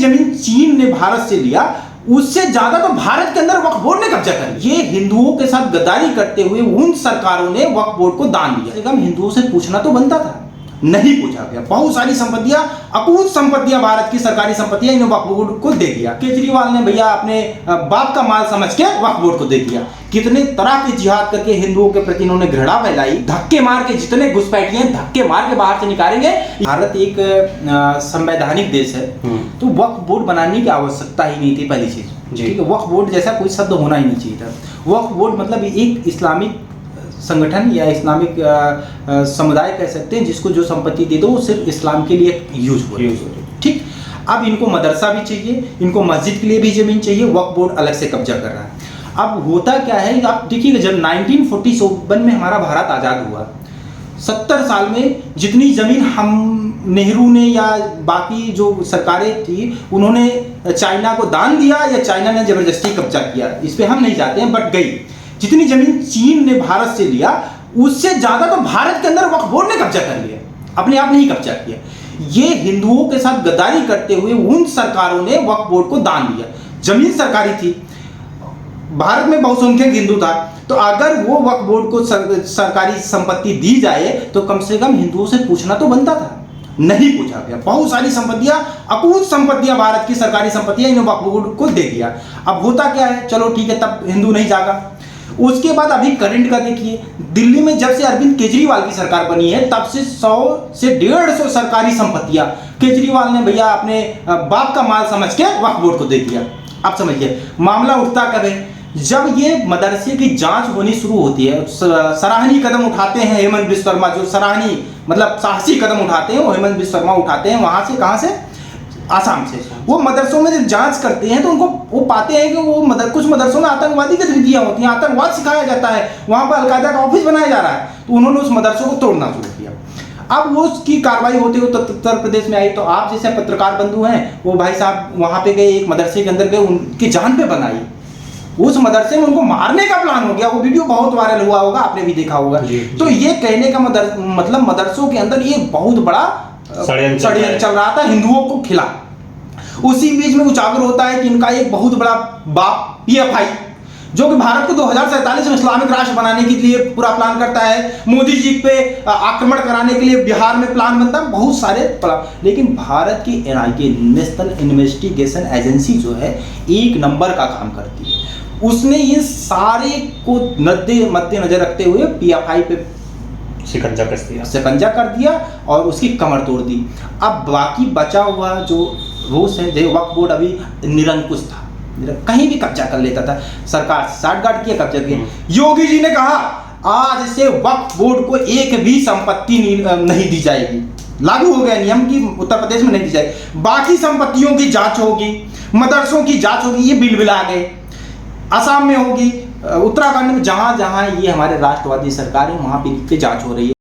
जमीन चीन ने भारत से लिया उससे ज्यादा तो भारत के अंदर वक्फ बोर्ड ने कब्जा कर लिया। ये हिंदुओं के साथ गद्दारी करते हुए उन सरकारों ने वक्फ बोर्ड को दान दिया। हम हिंदुओं से पूछना तो बनता था, नहीं पूछा गया। बहुत सारी संपत्तियां, अकूत संपत्तियां, भारत की सरकारी संपत्तियां इन वक्फ बोर्ड को दे दिया। केजरीवाल ने भैया अपने बाप का माल समझ के वक्फ बोर्ड को दे दिया। कितने तरह के जिहाद करके हिंदुओं के प्रति इन्होंने घृणा फैलाई। धक्के मार के जितने घुसपैठिए हैं धक्के मार के बाहर से निकालेंगे। भारत एक संवैधानिक देश है, तो वक्फ बोर्ड बनाने की आवश्यकता ही नहीं थी। पहली चीज, ठीक है, वक्फ बोर्ड जैसा कोई शब्द होना ही नहीं चाहिए था। वक्फ बोर्ड मतलब एक इस्लामिक संगठन या इस्लामिक समुदाय कह सकते हैं जिसको जो संपत्ति दे दो वो सिर्फ इस्लाम के लिए यूज हो। ठीक, अब इनको मदरसा भी चाहिए, इनको मस्जिद के लिए भी जमीन चाहिए, वक्फ बोर्ड अलग से कब्जा कर रहा है। अब होता क्या है, आप देखिएगा, जब 1947 में हमारा भारत आज़ाद हुआ, 70 साल में जितनी जमीन हम नेहरू ने या बाकी जो सरकारें थी उन्होंने चाइना को दान दिया या चाइना ने जबरदस्ती कब्जा किया, इस पर हम नहीं जाते हैं, बट गई। जितनी जमीन चीन ने भारत से लिया उससे ज्यादा तो भारत के अंदर वक्फ बोर्ड ने कब्जा कर लिया, अपने आप नहीं कब्जा किया। ये हिंदुओं के साथ गद्दारी करते हुए उन सरकारों ने वक्फ बोर्ड को दान दिया। जमीन सरकारी थी, भारत में बहुसंख्यक हिंदू था, तो अगर वो वक्फ बोर्ड को सरकारी संपत्ति दी जाए तो कम से कम हिंदुओं से पूछना तो बनता था, नहीं पूछा गया। बहुत सारी संपत्तियां, अकूत संपत्तियां, भारत की सरकारी संपत्तियां इन वक्फ बोर्ड को दे दिया। अब होता क्या है, चलो ठीक है, तब हिंदू नहीं जागा। उसके बाद अभी करंट का देखिए, दिल्ली में जब से अरविंद केजरीवाल की सरकार बनी है तब से 100 से 150 सरकारी संपत्तियां केजरीवाल ने भैया अपने बाप का माल समझ के वक्फ बोर्ड को दे दिया। आप समझिए मामला उठता कब है, जब ये मदरसे की जांच होनी शुरू होती है। सराहनीय कदम उठाते हैं हेमंत बिस्व शर्मा, जो सराहनीय मतलब साहसी कदम उठाते हैं वो हेमंत बिस्व शर्मा उठाते हैं। वहां से, कहां से, आसाम से। वो मदरसों में जब जांच करते हैं तो उनको वो पाते हैं कि वो कुछ मदरसों में आतंकवादी गतिविधियां होती हैं, आतंकवाद सिखाया जाता है, वहां पर अलकायदा का ऑफिस बनाया जा रहा है, तो उन्होंने उस मदरसों को तोड़ना शुरू किया। अब वो उसकी कार्रवाई होते हुए उत्तर प्रदेश में आई, तो आप जैसे पत्रकार बंधु हैं, वो भाई साहब वहां पे गए, एक मदरसे के अंदर गए, उनकी जान पे बनाई। उस मदरसे में उनको मारने का प्लान हो गया। वो वीडियो बहुत वायरल हुआ होगा, आपने भी देखा होगा। तो ये कहने का मतलब मदरसों के अंदर ये बहुत बड़ा षड्यंत्र चल रहा था हिंदुओं को खिलाफ। उसी बीच में उजागर होता है कि इनका एक बहुत बड़ा बाप PFI, जो कि भारत को 2047 में इस्लामिक राष्ट्र बनाने के लिए पूरा प्लान करता है, मोदी जी पे आक्रमण कराने के लिए बिहार में प्लान बनता है, बहुत सारे प्लान। लेकिन भारत की NIA, नेशनल इन्वेस्टिगेशन एजेंसी जो है, एक नंबर का काम करती है। उसने इन सारे को मद्देनजर रखते हुए PFI पे शिकंजा कर दिया और उसकी कमर तोड़ दी। अब बाकी बचा हुआ जो रोष है, जो वक्फ बोर्ड अभी निरंकुश था, कहीं भी कब्जा कर लेता था, सरकार साठगांठ किया, कब्जा किया। योगी जी ने कहा आज से वक्फ बोर्ड को एक भी संपत्ति नहीं दी जाएगी, लागू हो गया नियम कि उत्तर प्रदेश में नहीं दी जाएगी। बाकी संपत्तियों की जांच होगी, मदरसों की जांच होगी, ये बिल आ गए। असम में होगी, उत्तराखंड में, जहां जहां ये हमारे राष्ट्रवादी सरकार है वहां पे जांच हो रही है।